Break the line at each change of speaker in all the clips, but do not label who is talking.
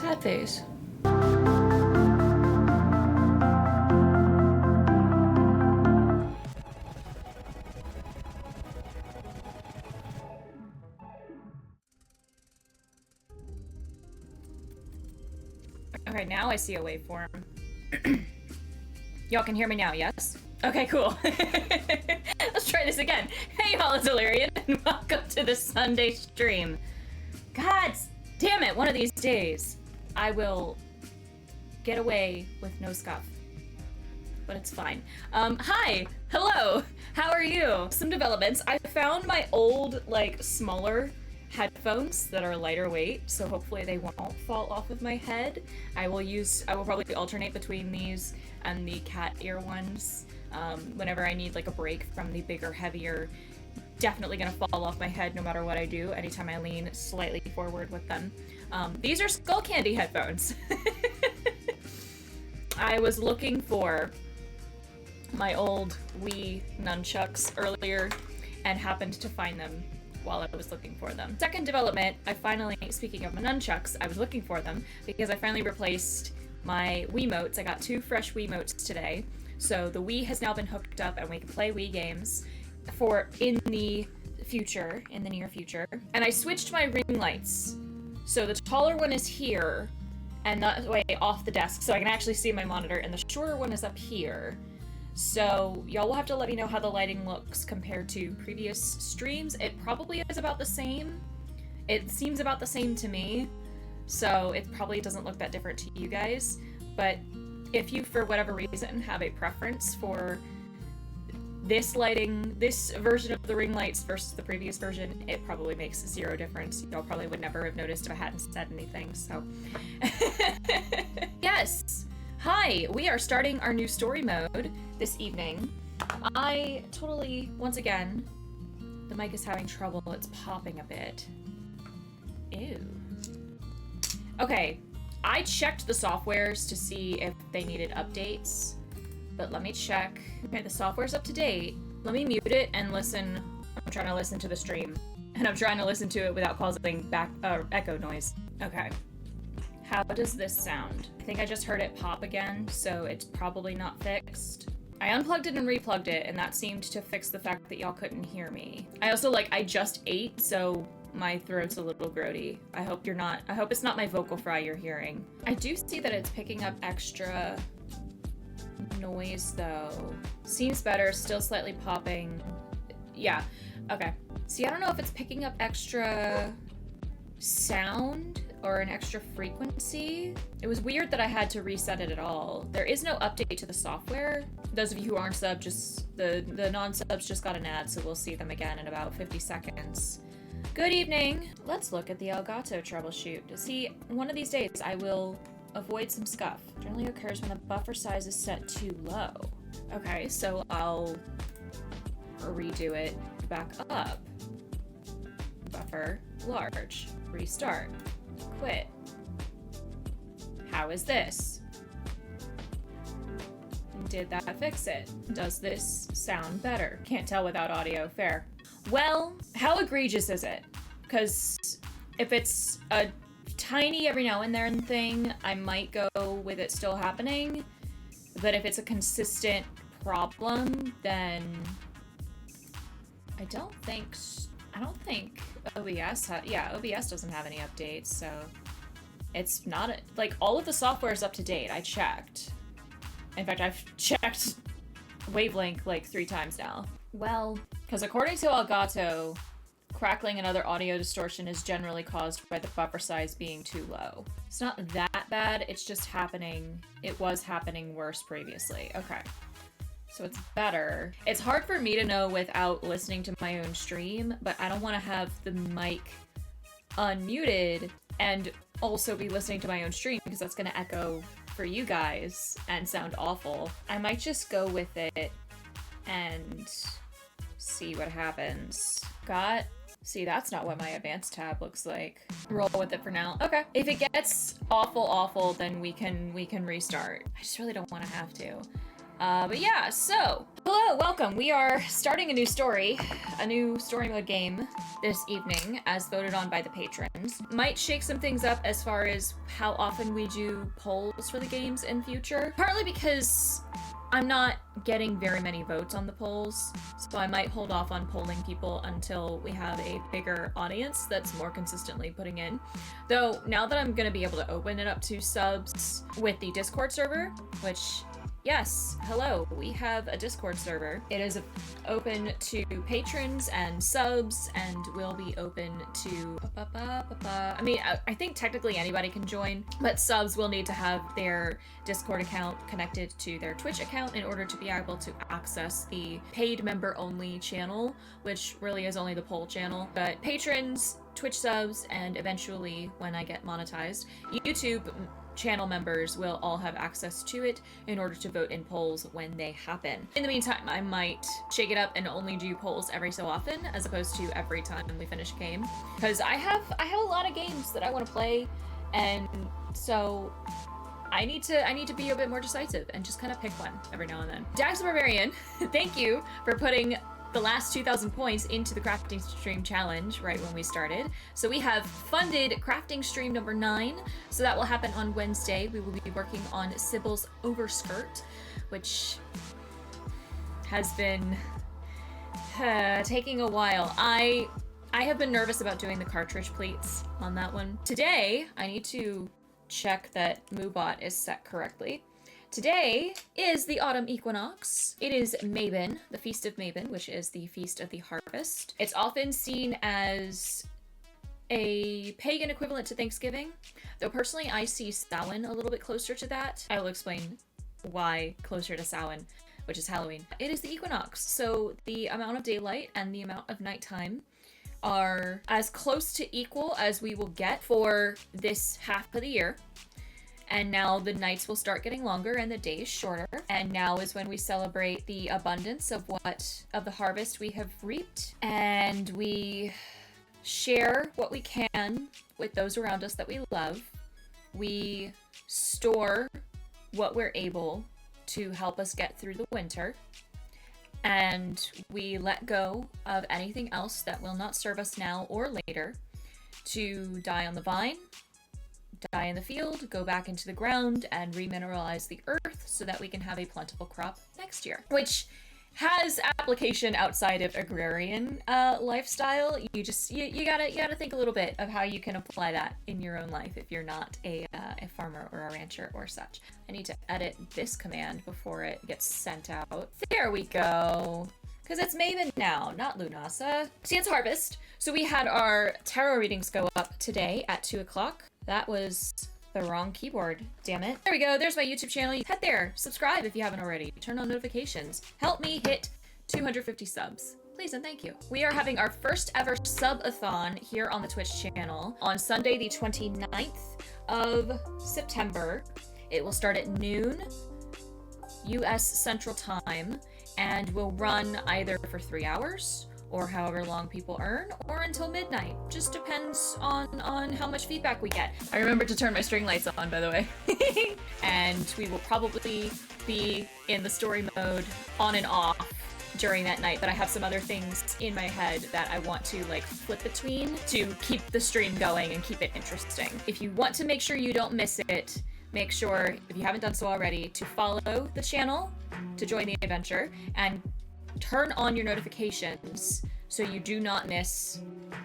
Tad face. Okay, now I see a waveform. Y'all can hear me now, yes? Okay, cool. Let's try this again. Hey y'all, it's Alirien, and welcome to the Sunday stream. God damn it, one of these days I will get away with no scuff. But it's fine. Hi! Hello! How are you? Some developments. I found my old, smaller headphones that are lighter weight, so hopefully they won't fall off of my head. I will probably alternate between these and the cat ear ones whenever I need a break from the bigger, heavier, definitely gonna fall off my head no matter what I do anytime I lean slightly forward with them. These are Skull Candy headphones. I was looking for my old Wii nunchucks earlier and happened to find them while I was looking for them. Second development, speaking of my nunchucks, I was looking for them because I finally replaced my Wiimotes. I got 2 fresh Wiimotes today. So the Wii has now been hooked up and we can play Wii games in the near future. And I switched my ring lights. So the taller one is here and that way off the desk so I can actually see my monitor, and the shorter one is up here. So y'all will have to let me know how the lighting looks compared to previous streams. It probably is about the same. It seems about the same to me, so it probably doesn't look that different to you guys. But if you, for whatever reason, have a preference for this version of the ring lights versus the previous version, it probably makes 0 difference. Y'all probably would never have noticed if I hadn't said anything, so. Yes! Hi! We are starting our new story mode this evening. Once again, the mic is having trouble. It's popping a bit. Ew. Okay, I checked the softwares to see if they needed updates, but let me check. Okay, the software's up to date. Let me mute it and listen. I'm trying to listen to the stream, and I'm trying to listen to it without causing echo noise. Okay. How does this sound? I think I just heard it pop again, so it's probably not fixed. I unplugged it and replugged it, and that seemed to fix the fact that y'all couldn't hear me. I also, I just ate, so my throat's a little grody. I hope it's not my vocal fry you're hearing. I do see that it's picking up extra noise, though. Seems better, still slightly popping. Yeah, okay. See, I don't know if it's picking up extra sound or an extra frequency. It was weird that I had to reset it at all. There is no update to the software. Those of you who aren't sub, the non-subs just got an ad, so we'll see them again in about 50 seconds. Good evening. Let's look at the Elgato troubleshoot. See, one of these days I will avoid some scuff. Generally occurs when the buffer size is set too low. Okay, so I'll redo it back up. Buffer large. Restart. Quit. How is this? Did that fix it? Does this sound better? Can't tell without audio. Fair. Well, how egregious is it? Because if it's a tiny every now and then thing, I might go with it still happening. But if it's a consistent problem, then I don't think OBS OBS doesn't have any updates, so it's not all of the software is up to date. I checked. In fact, I've checked Wavelength 3 times now. Well, because according to Elgato, crackling and other audio distortion is generally caused by the buffer size being too low. It's not that bad, it's just happening. It was happening worse previously. Okay. So it's better. It's hard for me to know without listening to my own stream, but I don't want to have the mic unmuted and also be listening to my own stream because that's going to echo for you guys and sound awful. I might just go with it and see what happens. See, that's not what my advanced tab looks like. Roll with it for now. Okay. If it gets awful, then we can restart. I just really don't want to have to. But yeah, so, hello, welcome. We are starting a new story mode game this evening, as voted on by the patrons. Might shake some things up as far as how often we do polls for the games in future, partly because I'm not getting very many votes on the polls, so I might hold off on polling people until we have a bigger audience that's more consistently putting in. Though, now that I'm gonna be able to open it up to subs with the Discord server, which, yes, hello, we have a Discord server. It is open to patrons and subs, and will be open to... I mean, I think technically anybody can join, but subs will need to have their Discord account connected to their Twitch account in order to be able to access the paid member-only channel, which really is only the poll channel. But patrons, Twitch subs, and eventually, when I get monetized, YouTube channel members will all have access to it in order to vote in polls when they happen. In the meantime, I might shake it up and only do polls every so often, as opposed to every time we finish a game, because I have a lot of games that I want to play, and so I need to be a bit more decisive and just kind of pick one every now and then. Dax the Barbarian, thank you for putting the last 2,000 points into the crafting stream challenge right when we started. So we have funded crafting stream number 9. So that will happen on Wednesday. We will be working on Sybil's overskirt, which has been taking a while. I have been nervous about doing the cartridge pleats on that one. Today, I need to check that Moobot is set correctly. Today is the autumn equinox. It is Mabon, the Feast of Mabon, which is the Feast of the Harvest. It's often seen as a pagan equivalent to Thanksgiving, though personally I see Samhain a little bit closer to that. I will explain why closer to Samhain, which is Halloween. It is the equinox, so the amount of daylight and the amount of nighttime are as close to equal as we will get for this half of the year. And now the nights will start getting longer and the days shorter. And now is when we celebrate the abundance of the harvest we have reaped. And we share what we can with those around us that we love. We store what we're able to help us get through the winter. And we let go of anything else that will not serve us now or later to die on the vine, die in the field, go back into the ground, and remineralize the earth so that we can have a plentiful crop next year. Which has application outside of agrarian lifestyle. You gotta think a little bit of how you can apply that in your own life if you're not a farmer or a rancher or such. I need to edit this command before it gets sent out. There we go. Because it's Maven now, not Lunasa. See, it's harvest. So we had our tarot readings go up today at 2 o'clock. That was the wrong keyboard, damn it. There we go, there's my YouTube channel. Head there, subscribe if you haven't already. Turn on notifications. Help me hit 250 subs. Please and thank you. We are having our first ever sub-a-thon here on the Twitch channel on Sunday the 29th of September. It will start at noon, US Central Time, and will run either for 3 hours or however long people earn, or until midnight. Just depends on how much feedback we get. I remembered to turn my string lights on, by the way. And we will probably be in the story mode on and off during that night, but I have some other things in my head that I want to flip between to keep the stream going and keep it interesting. If you want to make sure you don't miss it, make sure, if you haven't done so already, to follow the channel to join the adventure, and turn on your notifications so you do not miss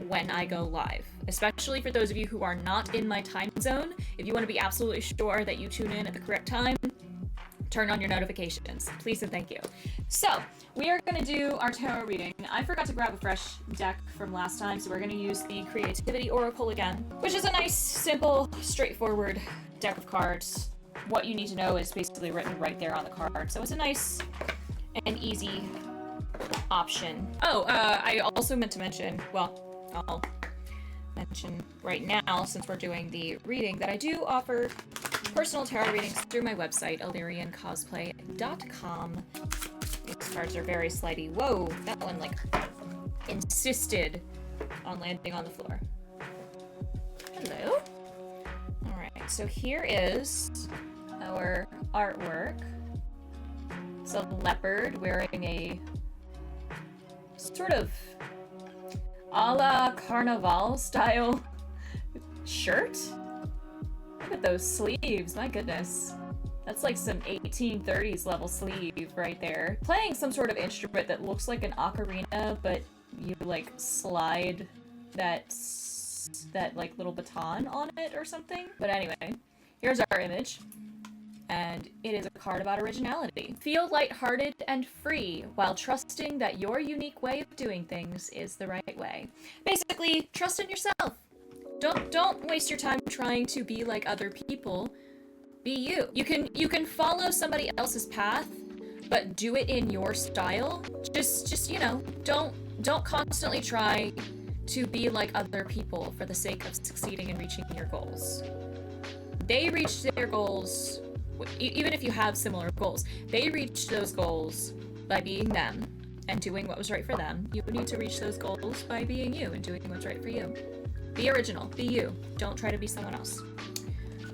when I go live. Especially for those of you who are not in my time zone, if you want to be absolutely sure that you tune in at the correct time, turn on your notifications. Please and thank you. So, we are going to do our tarot reading. I forgot to grab a fresh deck from last time, so we're going to use the Creativity Oracle again, which is a nice, simple, straightforward deck of cards. What you need to know is basically written right there on the card. So it's a nice and easy option. Oh, I also meant to mention, well, I'll mention right now, since we're doing the reading, that I do offer personal tarot readings through my website, aliriencosplay.com. These cards are very slidey. Whoa, that one insisted on landing on the floor. Hello. All right, so here is our artwork. It's a leopard wearing a sort of a la Carnival style shirt. Look at those sleeves, my goodness. That's like some 1830s level sleeve right there. Playing some sort of instrument that looks like an ocarina, but you like slide that like little baton on it or something. But anyway, here's our image. And it is a card about originality. Feel lighthearted and free while trusting that your unique way of doing things is the right way. Basically, trust in yourself. Don't waste your time trying to be like other people. Be you. You can follow somebody else's path, but do it in your style. Just you know, don't constantly try to be like other people for the sake of succeeding and reaching your goals. They reached their goals, even if you have similar goals, they reached those goals by being them and doing what was right for them. You need to reach those goals by being you and doing what's right for you. Be original, be you. Don't try to be someone else.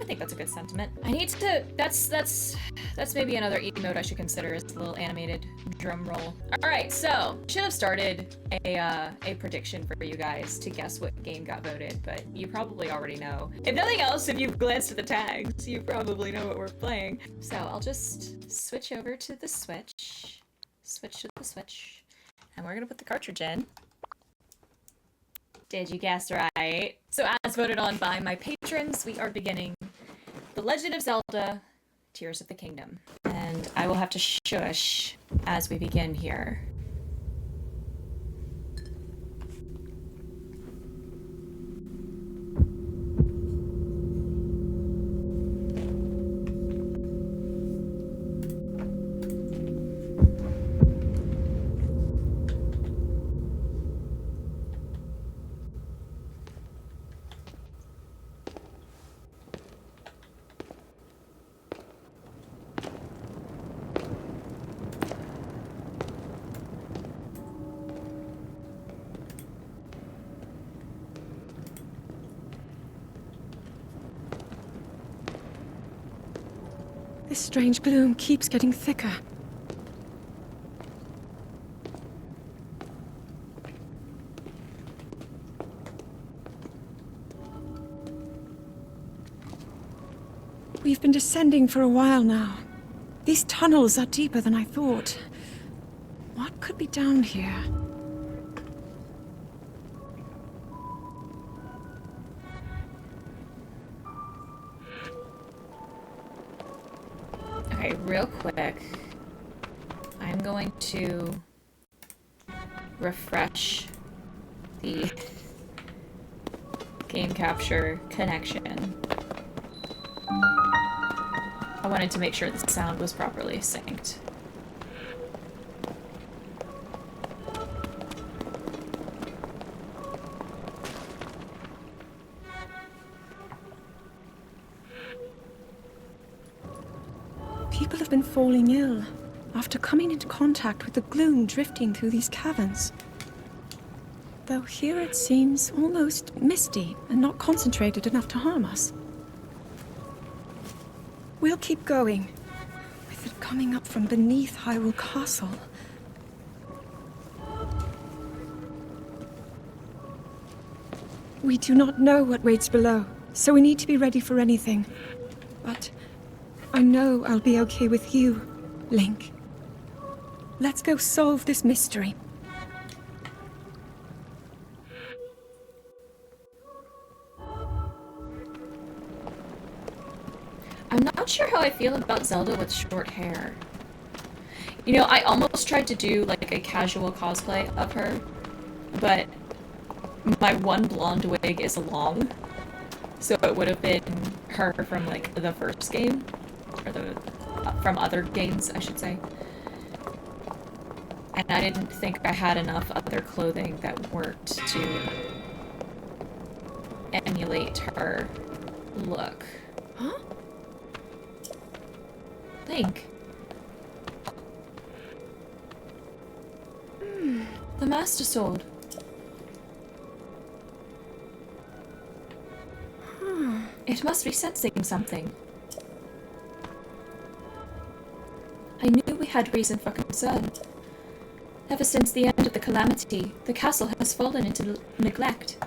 I think that's a good sentiment. I need to, that's maybe another emote I should consider, is a little animated drum roll. All right, so should have started a prediction for you guys to guess what game got voted, but you probably already know. If nothing else, if you've glanced at the tags, you probably know what we're playing. So I'll just switch over to the Switch, and we're gonna put the cartridge in. Did you guess right? So as voted on by my patrons, we are beginning The Legend of Zelda, Tears of the Kingdom. And I will have to shush as we begin here.
This strange gloom keeps getting thicker. We've been descending for a while now. These tunnels are deeper than I thought. What could be down here?
Okay, real quick, I'm going to refresh the game capture connection. I wanted to make sure the sound was properly synced.
People have been falling ill after coming into contact with the gloom drifting through these caverns. Though here it seems almost misty and not concentrated enough to harm us. We'll keep going, with it coming up from beneath Hyrule Castle. We do not know what waits below, so we need to be ready for anything. But I know I'll be okay with you, Link. Let's go solve this mystery.
I'm not sure how I feel about Zelda with short hair. You know, I almost tried to do like a casual cosplay of her, but my one blonde wig is long, so it would have been her from like the first game, or from other games, I should say. And I didn't think I had enough other clothing that worked to emulate her look.
Huh?
Link. The Master Sword. It must be sensing something. I knew we had reason for concern. Ever since the end of the calamity, the castle has fallen into neglect.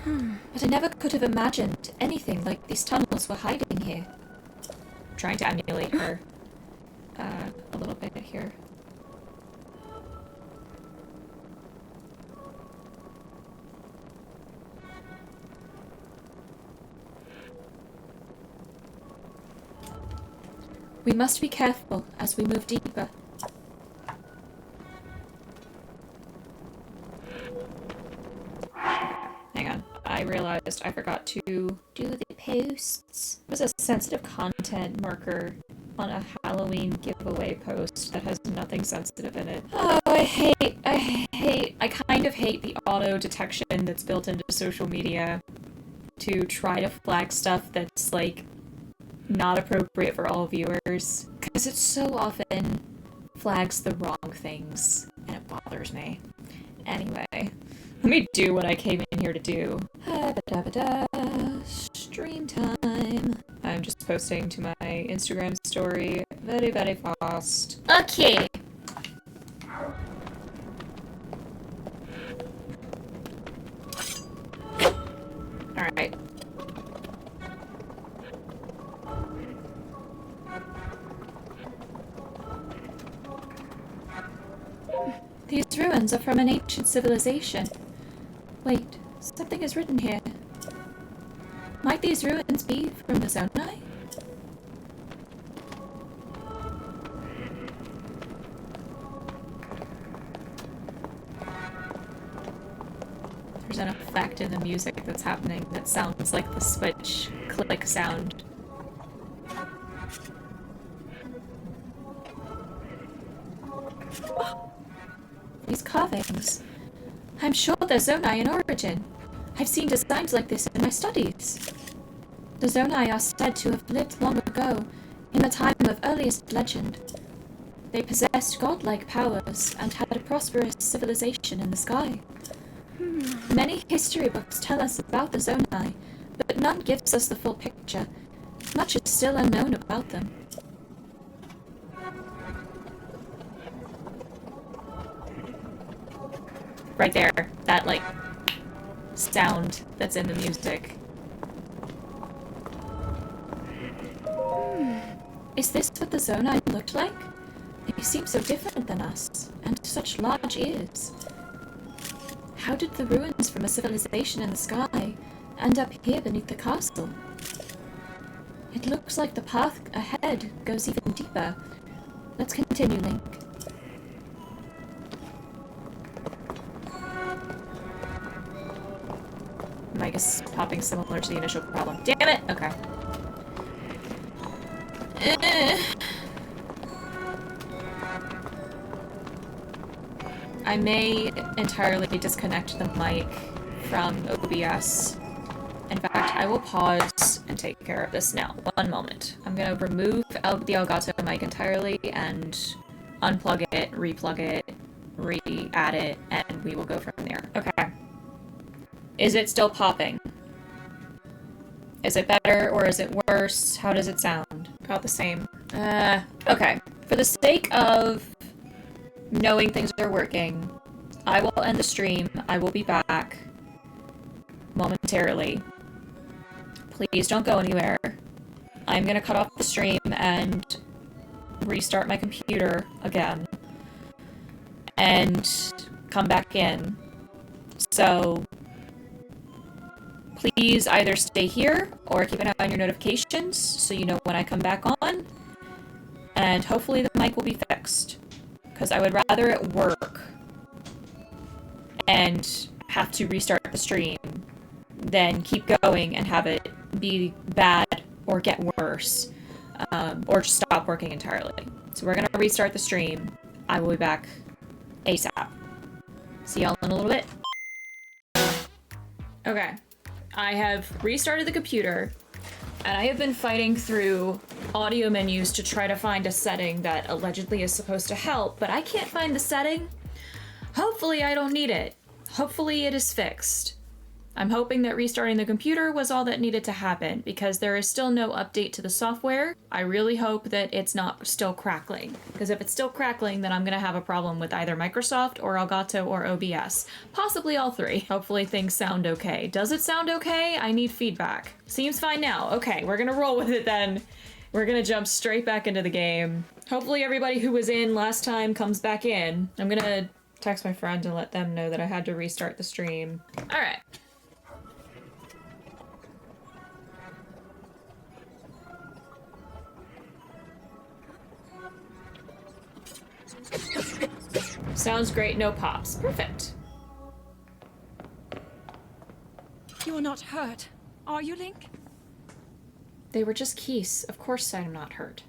But I never could have imagined anything like these tunnels were hiding here. Trying to emulate her a little bit here. We must be careful as we move deeper. Hang on. I realized I forgot to do the posts. It was a sensitive content marker on a Halloween giveaway post that has nothing sensitive in it. Oh, I kind of hate the auto detection that's built into social media to try to flag stuff that's, like, not appropriate for all viewers. Because it so often flags the wrong things, and it bothers me. Anyway, let me do what I came in here to do. Stream time. I'm just posting to my Instagram story very, very fast. Okay. Alright. These ruins are from an ancient civilization. Wait, something is written here. Might these ruins be from the Zonai? There's an effect in the music that's happening that sounds like the switch click sound. These carvings. I'm sure they're Zonai in origin. I've seen designs like this in my studies. The Zonai are said to have lived long ago, in the time of earliest legend. They possessed godlike powers and had a prosperous civilization in the sky. Many history books tell us about the Zonai, but none gives us the full picture. Much is still unknown about them. Right there, that, like, sound that's in the music. Is this what the Zonai looked like? They seem so different than us, and such large ears. How did the ruins from a civilization in the sky end up here beneath the castle? It looks like the path ahead goes even deeper. Let's continue, Link. Mic is popping similar to the initial problem. Damn it! Okay. I may entirely disconnect the mic from OBS. In fact, I will pause and take care of this now. One moment. I'm gonna remove the Elgato mic entirely and unplug it, replug it, re-add it, and we will go from there. Okay. Is it still popping? Is it better or is it worse? How does it sound? About the same. Okay. For the sake of knowing things are working, I will end the stream. I will be back momentarily. Please don't go anywhere. I'm gonna cut off the stream and restart my computer again and come back in. So please either stay here or keep an eye on your notifications so you know when I come back on, and hopefully the mic will be fixed, because I would rather it work and have to restart the stream than keep going and have it be bad or get worse, or just stop working entirely. So we're gonna restart the stream. I will be back ASAP. See y'all in a little bit. Okay. I have restarted the computer, and I have been fighting through audio menus to try to find a setting that allegedly is supposed to help, but I can't find the setting. Hopefully I don't need it. Hopefully it is fixed. I'm hoping that restarting the computer was all that needed to happen, because there is still no update to the software. I really hope that it's not still crackling, because if it's still crackling, then I'm gonna have a problem with either Microsoft or Elgato or OBS. Possibly all three. Hopefully things sound okay. Does it sound okay? I need feedback. Seems fine now. Okay, we're gonna roll with it then. We're gonna jump straight back into the game. Hopefully everybody who was in last time comes back in. I'm gonna text my friend and let them know that I had to restart the stream. All right. Sounds great, no pops. Perfect.
You are not hurt, are you, Link?
They were just keys. Of course I'm not hurt.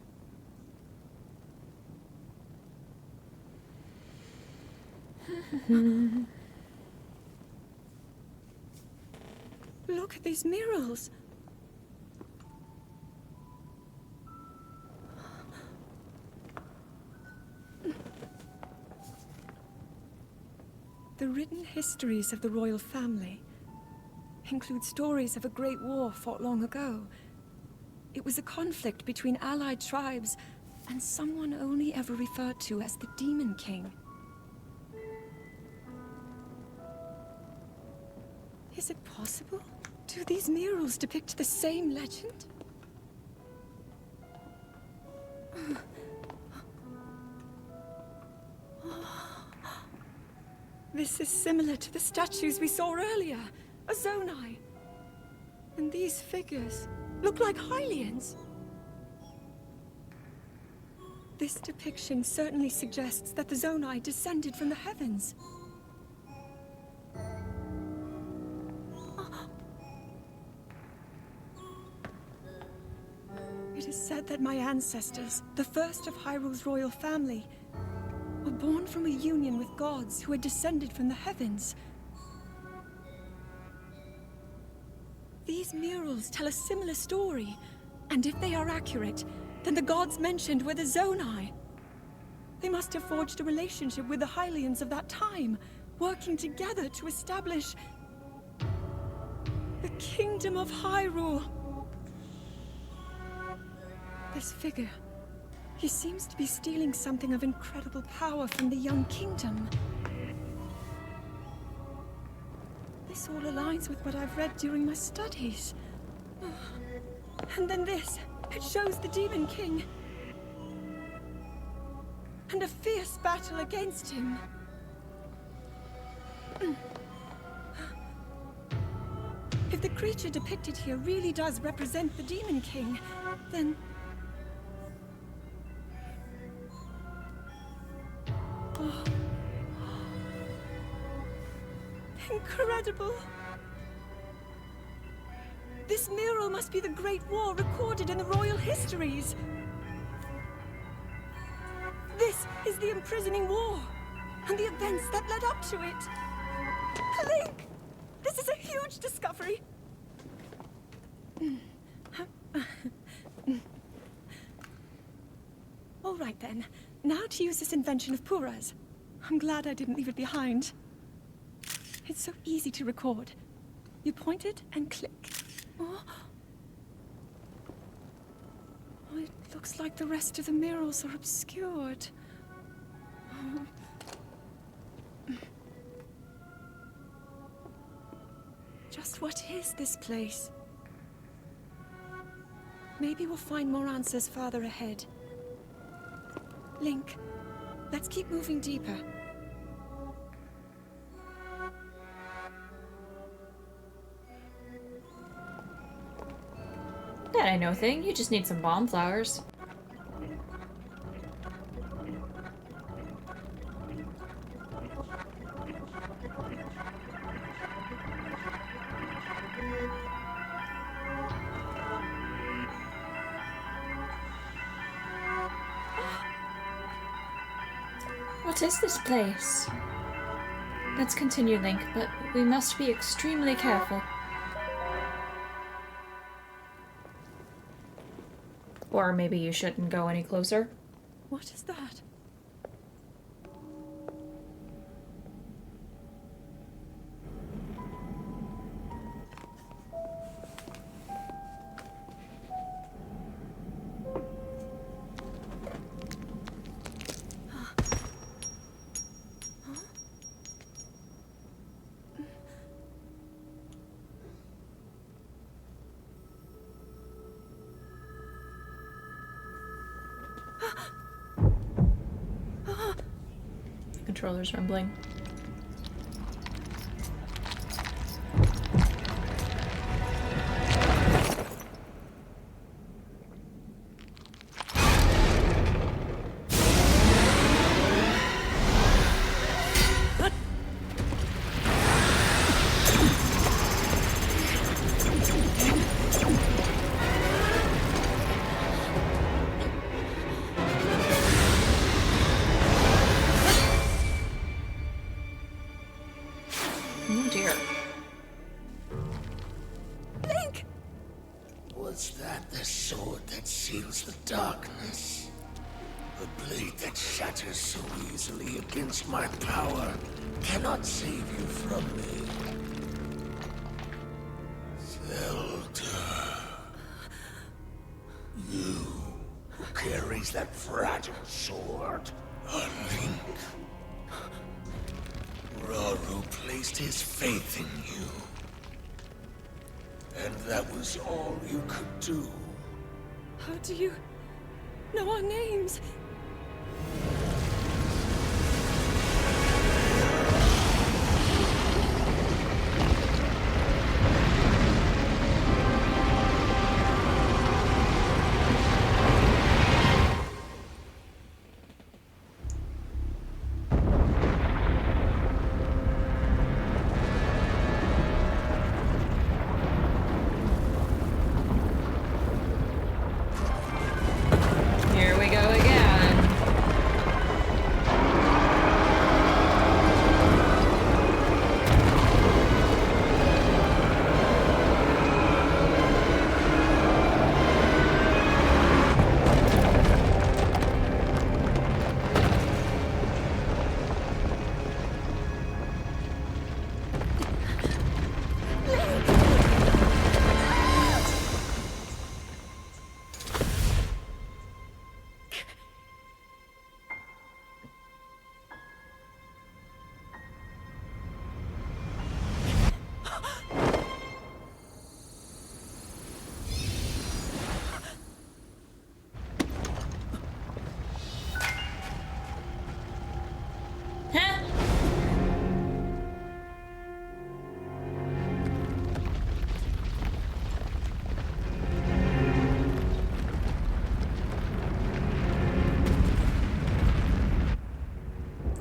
Look at these murals. The written histories of the royal family include stories of a great war fought long ago. It was a conflict between allied tribes and someone only ever referred to as the Demon King. Is it possible? Do these murals depict the same legend? This is similar to the statues we saw earlier, a Zonai. And these figures look like Hylians. This depiction certainly suggests that the Zonai descended from the heavens. It is said that my ancestors, the first of Hyrule's royal family, were born from a union with gods who had descended from the heavens. These murals tell a similar story, and if they are accurate, then the gods mentioned were the Zonai. They must have forged a relationship with the Hylians of that time, working together to establish the Kingdom of Hyrule. This figure, he seems to be stealing something of incredible power from the young kingdom. This all aligns with what I've read during my studies. And then this, it shows the Demon King. And a fierce battle against him. If the creature depicted here really does represent the Demon King, then... Oh. Incredible! This mural must be the Great War recorded in the royal histories. This is the imprisoning war, and the events that led up to it. Link! This is a huge discovery! All right then, now to use this invention of Pura's. I'm glad I didn't leave it behind. It's so easy to record. You point it and click. Oh. Oh, it looks like the rest of the murals are obscured. Oh. Just what is this place? Maybe we'll find more answers farther ahead. Link, let's keep moving deeper.
That ain't no thing. You just need some bomb flowers. What is this place? Let's continue, Link, but we must be extremely careful. Or maybe you shouldn't go any closer.
What is that?
The controller's rumbling. Oh dear.
Link!
Was that the sword that seals the darkness? The blade that shatters so easily against my power cannot save you from me. Zelda. You who carries that fragile sword. A Link. Raru placed his faith in you. And that was all you could do.
How do you know our names?
Here we go again. Huh?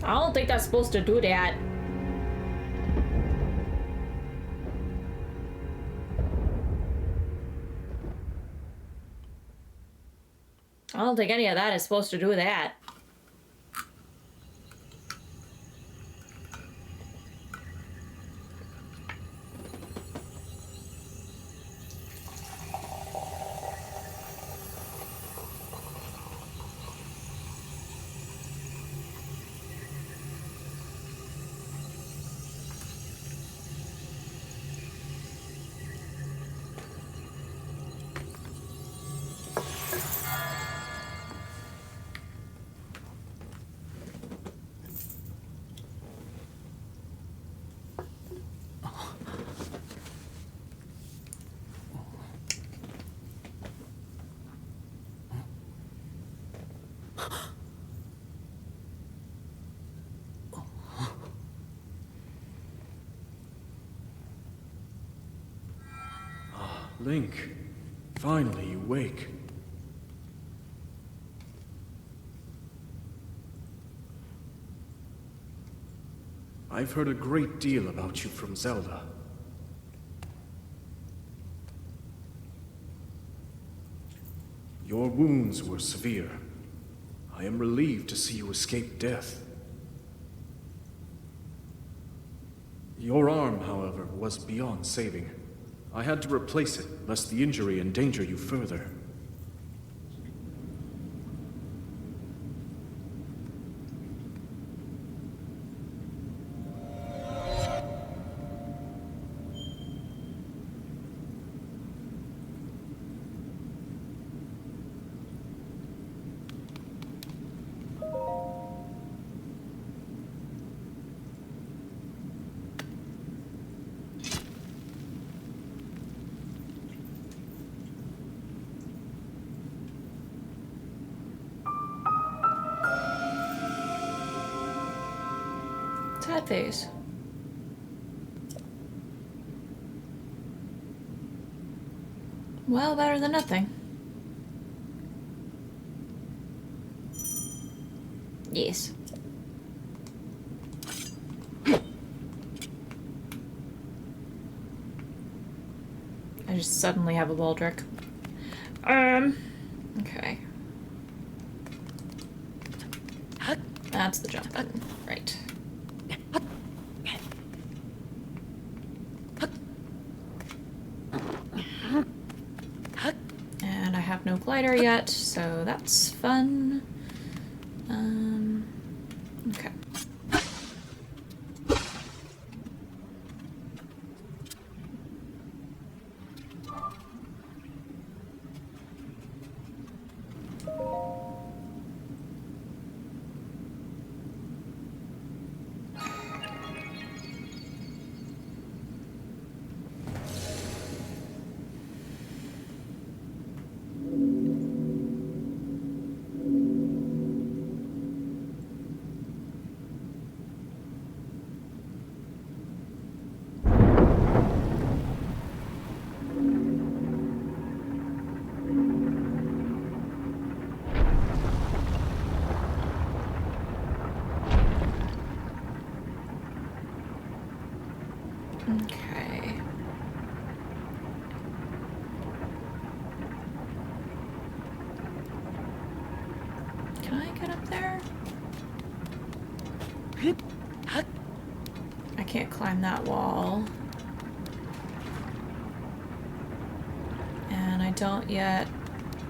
I don't think that's supposed to do that. I don't think any of that is supposed to do that.
Link, finally you wake. I've heard a great deal about you from Zelda. Your wounds were severe. I am relieved to see you escape death. Your arm, however, was beyond saving. I had to replace it, lest the injury endanger you further.
these. Well, better than nothing. Yes. I just suddenly have a Baldric. Okay. That's the jump button. Right. And I have no glider yet, so that's fun. Okay. Okay. Can I get up there? I can't climb that wall. And I don't yet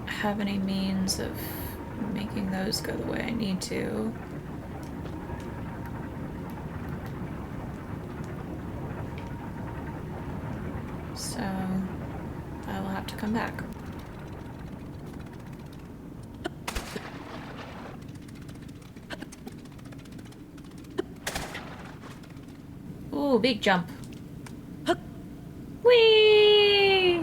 have any means of making those go the way I need to. So I will have to come back. Ooh, big jump. Whee!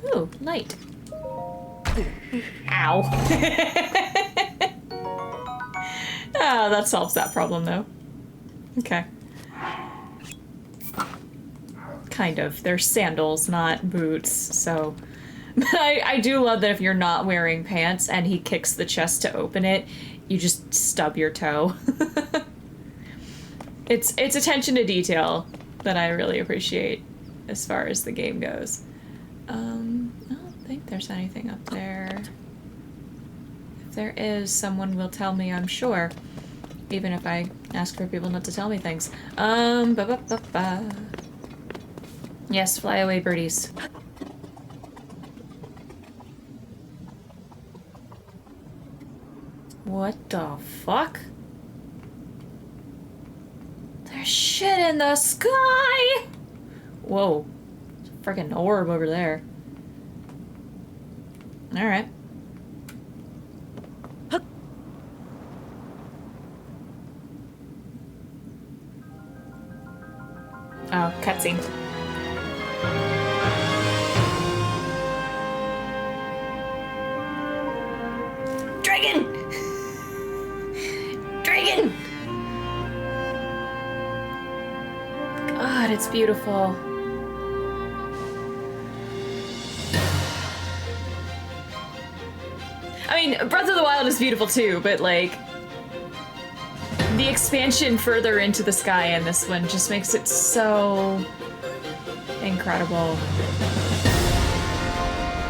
Ooh, light. Ow. Oh, that solves that problem, though. Okay. Kind of. They're sandals, not boots, so... But I do love that if you're not wearing pants and he kicks the chest to open it, you just stub your toe. It's attention to detail that I really appreciate as far as the game goes. I don't think there's anything up there. If there is, someone will tell me, I'm sure. Even if I ask for people not to tell me things. Yes, fly away, birdies. What the fuck? There's shit in the sky! Whoa. There's a freaking orb over there. Alright. Oh, cutscene. Dragon! Dragon! God, it's beautiful. I mean, Breath of the Wild is beautiful too, but like, the expansion further into the sky in this one just makes it so incredible.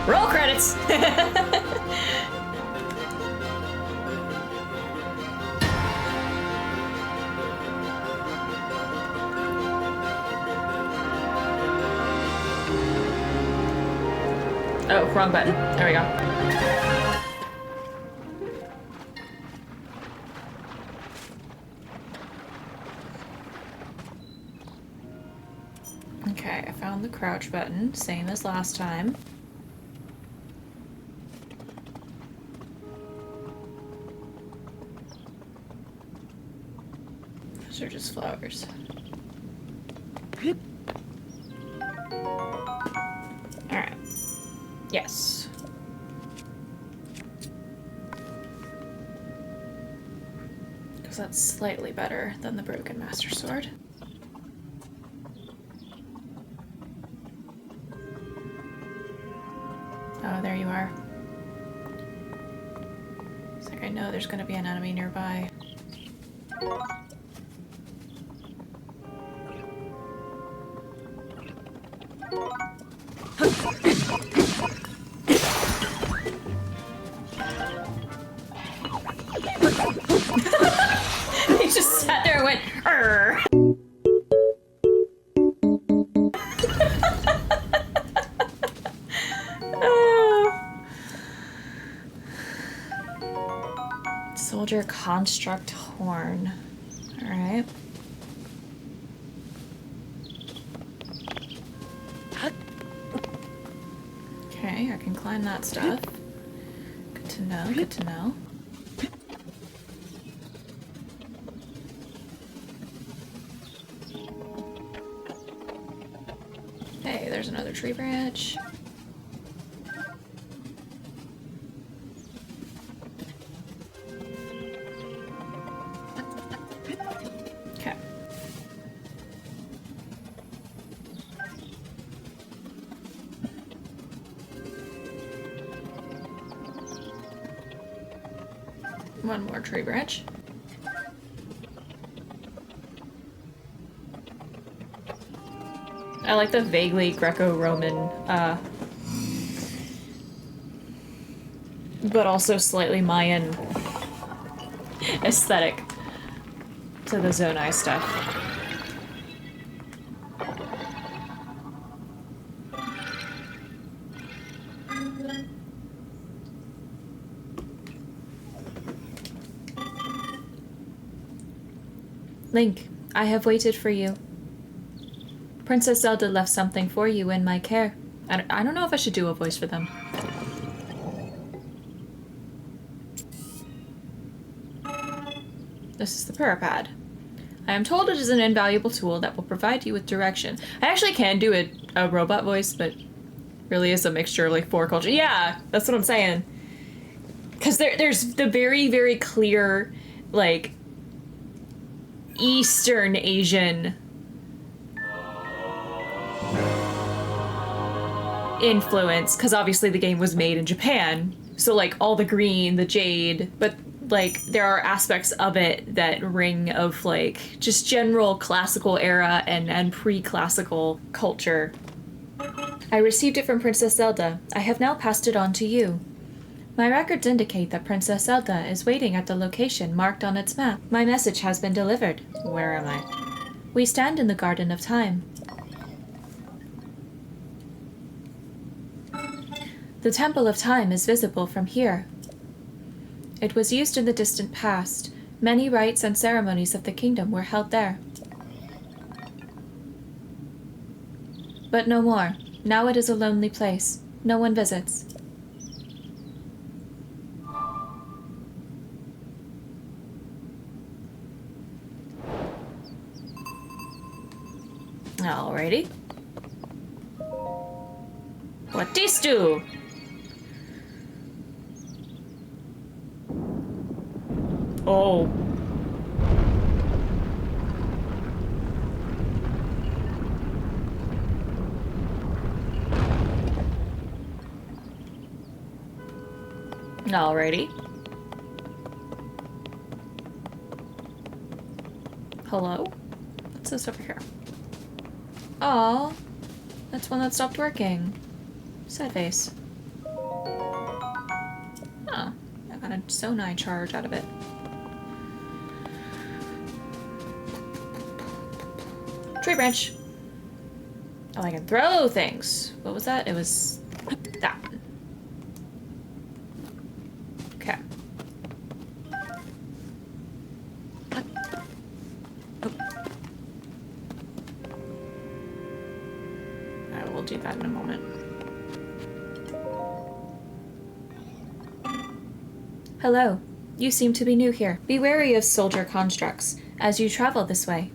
Roll credits! Oh, wrong button. There we go. Okay, I found the crouch button, same as last time. Those are just flowers. Alright. Yes. Because that's slightly better than the Broken Master Sword. Oh, there you are. It's like I know there's gonna be an enemy nearby. He just sat there and went, "Arr." Soldier construct horn. Alright. Okay, I can climb that stuff. Good to know, good to know. Hey, there's another tree branch. Okay. One more tree branch. I like the vaguely Greco-Roman, but also slightly Mayan aesthetic to the Zonai stuff. Link, I have waited for you. Princess Zelda left something for you in my care. I don't know if I should do a voice for them. This is the prayer pad. I am told it is an invaluable tool that will provide you with direction. I actually can do a robot voice, but really is a mixture of like 4 cultures. Yeah, that's what I'm saying. Because there's the very, very clear, like, Eastern Asian influence, because obviously the game was made in Japan, so like all the green, the jade, but like there are aspects of it that ring of like just general classical era and pre-classical culture. I received it from Princess Zelda. I have now passed it on to you. My records indicate that Princess Zelda is waiting at the location marked on its map. My message has been delivered. Where am I? We stand in the Garden of Time. The Temple of Time is visible from here. It was used in the distant past. Many rites and ceremonies of the kingdom were held there. But no more. Now it is a lonely place. No one visits. Alrighty. What this do? Oh. Alrighty. Hello? What's this over here? Aw. That's one that stopped working. Sad face. Oh. I got a Zonai charge out of it. Tree branch. Oh, I can throw things. What was that? It was that. Okay. I will do that in a moment. Hello. You seem to be new here. Be wary of soldier constructs as you travel this way.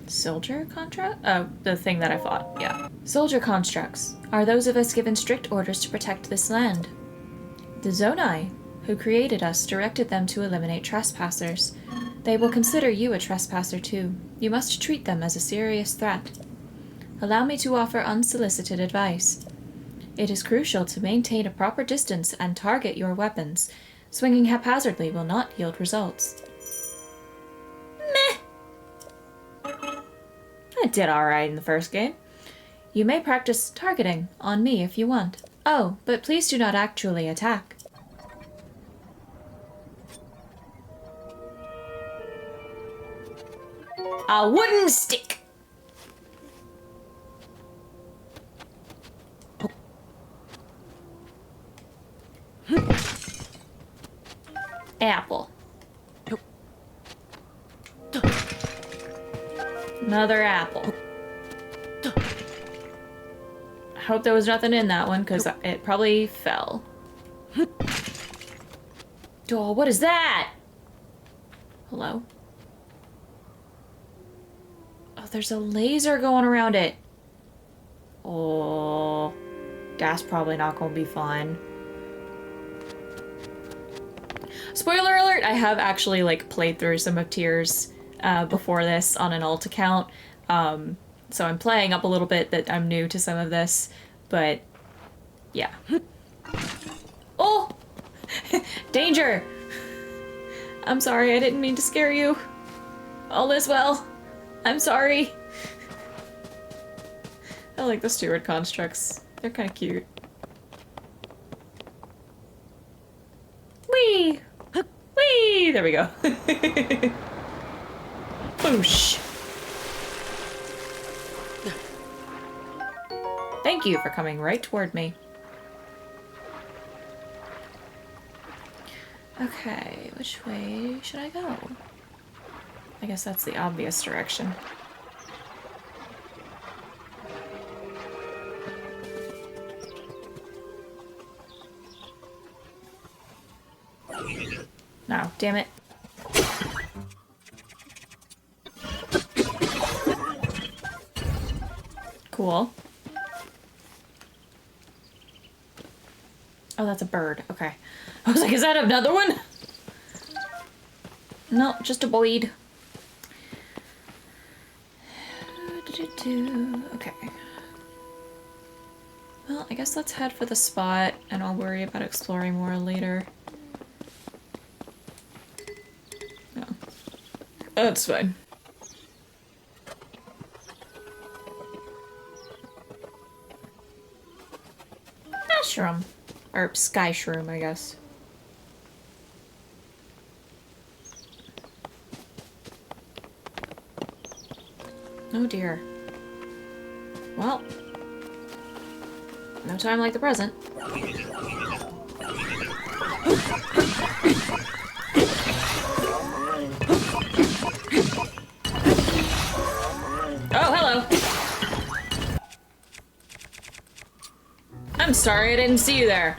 Soldier contract? Oh, the thing that I fought, yeah. Soldier constructs are those of us given strict orders to protect this land. The Zonai, who created us, directed them to eliminate trespassers. They will consider you a trespasser too. You must treat them as a serious threat. Allow me to offer unsolicited advice. It is crucial to maintain a proper distance and target your weapons. Swinging haphazardly will not yield results. Meh. I did alright in the first game. You may practice targeting on me if you want. Oh, but please do not actually attack. A wooden stick. Apple. Another apple. I hope there was nothing in that one, because it probably fell. Oh, what is that? Hello? Oh, there's a laser going around it. Oh, that's probably not going to be fun. Spoiler alert, I have actually, like, played through some of Tears before this on an alt account. So I'm playing up a little bit that I'm new to some of this, but yeah. Oh! Danger! I'm sorry, I didn't mean to scare you. All is well. I'm sorry. I like the steward constructs. They're kind of cute. Whee! Whee! There we go. Boosh. Thank you for coming right toward me. Okay, which way should I go? I guess that's the obvious direction. No, damn it. Cool. Oh, that's a bird. Okay. I was like, is that another one? No, just a boyd. Okay. Well, I guess let's head for the spot, and I'll worry about exploring more later. No. That's fine. Mushroom. Or sky shroom, I guess. Oh dear. Well, no time like the present. Oh, hello. I'm sorry, I didn't see you there.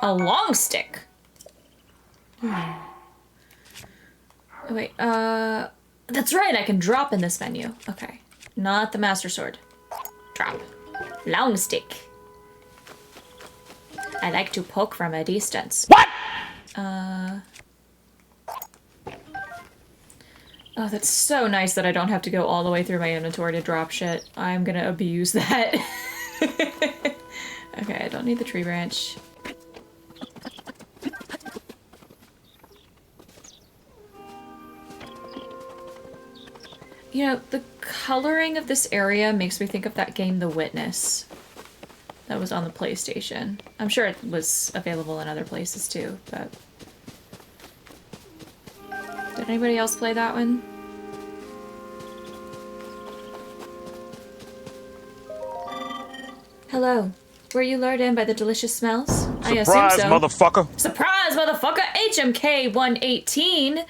A long stick. Oh, wait, that's right, I can drop in this menu. Okay. Not the Master Sword. Drop. Long stick. I like to poke from a distance. What? Oh, that's so nice that I don't have to go all the way through my inventory to drop shit. I'm gonna abuse that. Okay, I don't need the tree branch. You know, the coloring of this area makes me think of that game, The Witness, that was on the PlayStation. I'm sure it was available in other places too, but... Did anybody else play that one? Hello. Were you lured in by the delicious smells? I assume so.
Surprise, motherfucker!
Surprise, motherfucker! HMK 118!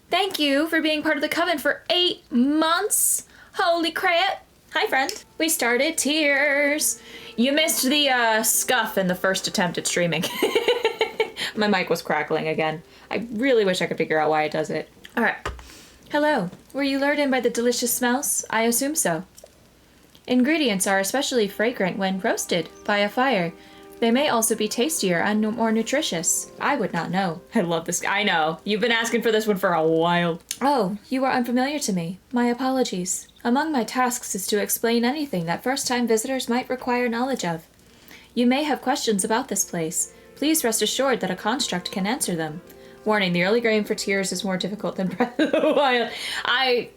Thank you for being part of the coven for 8 months! Holy crap! Hi, friend. We started Tears. You missed the scuff in the first attempt at streaming. My mic was crackling again. I really wish I could figure out why it does it. All right. Hello. Were you lured in by the delicious smells? I assume so. Ingredients are especially fragrant when roasted by a fire. They may also be tastier and more nutritious. I would not know. I love this. I know. You've been asking for this one for a while. Oh, you are unfamiliar to me. My apologies. Among my tasks is to explain anything that first-time visitors might require knowledge of. You may have questions about this place. Please rest assured that a construct can answer them. Warning, the early game for Tears is more difficult than Breath of the Wild. I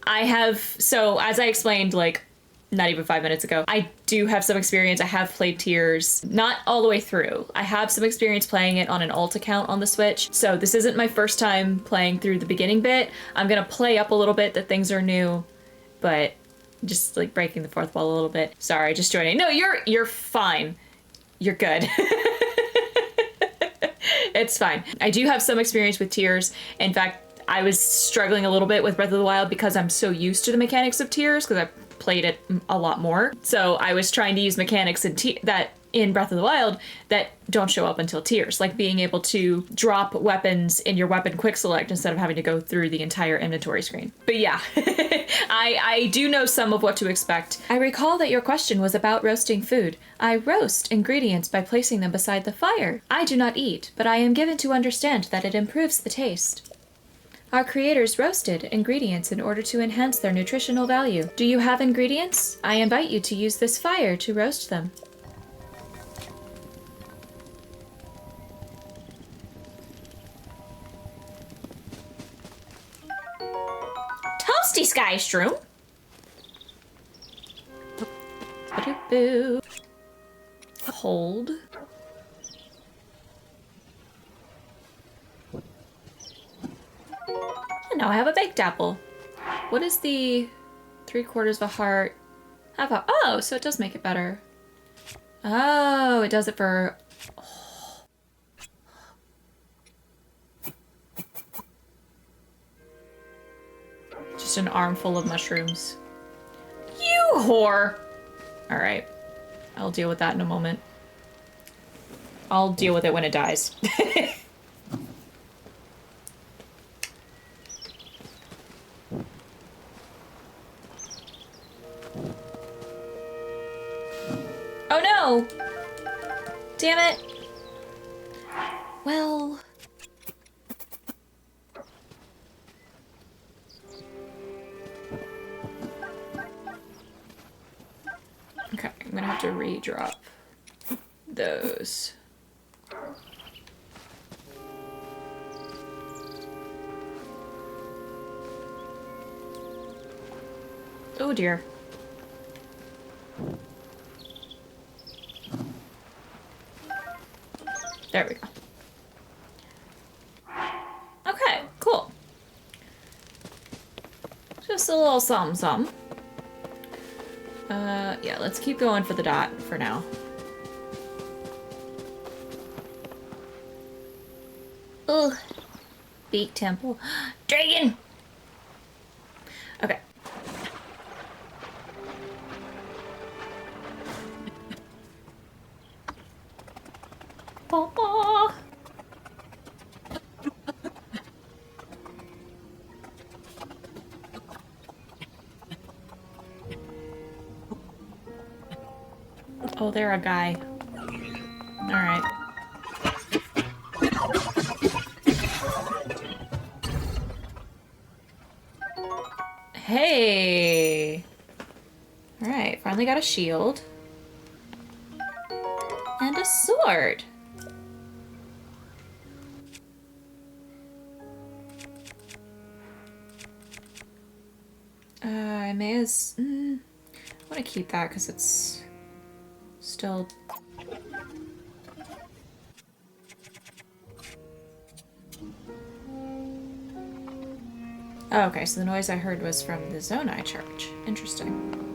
have, so as I explained, like, not even 5 minutes ago, I do have some experience. I have played Tears, not all the way through. I have some experience playing it on an alt account on the Switch. So this isn't my first time playing through the beginning bit. I'm gonna play up a little bit that things are new, but just like breaking the fourth wall a little bit. Sorry, just joining. No, you're fine. You're good. It's fine. I do have some experience with Tears. In fact, I was struggling a little bit with Breath of the Wild because I'm so used to the mechanics of Tears because I played it a lot more. So I was trying to use mechanics that in Breath of the Wild that don't show up until Tears, like being able to drop weapons in your weapon quick select instead of having to go through the entire inventory screen. But yeah, I do know some of what to expect. I recall that your question was about roasting food. I roast ingredients by placing them beside the fire. I do not eat, but I am given to understand that it improves the taste. Our creators roasted ingredients in order to enhance their nutritional value. Do you have ingredients? I invite you to use this fire to roast them. Toasty Sky Shroom. Ba-do-boo. Hold. And now I have a baked apple. What is the 3/4 of a heart? Half a, oh, so it does make it better. Oh, it does it for. Oh. Just an armful of mushrooms. You whore! Alright. I'll deal with that in a moment. I'll deal with it when it dies. Oh no! Damn it! Well... Okay, I'm gonna have to re-drop those. Oh dear. There we go. Okay, cool. Just a little something. Yeah, let's keep going for the dot for now. Ugh. Beak temple. Dragon! Okay. Oh, they're a guy. Alright. Hey! Alright, finally got a shield. And a sword. I may as... I want to keep that because it's still... Oh, okay, so the noise I heard was from the Zonai Church. Interesting.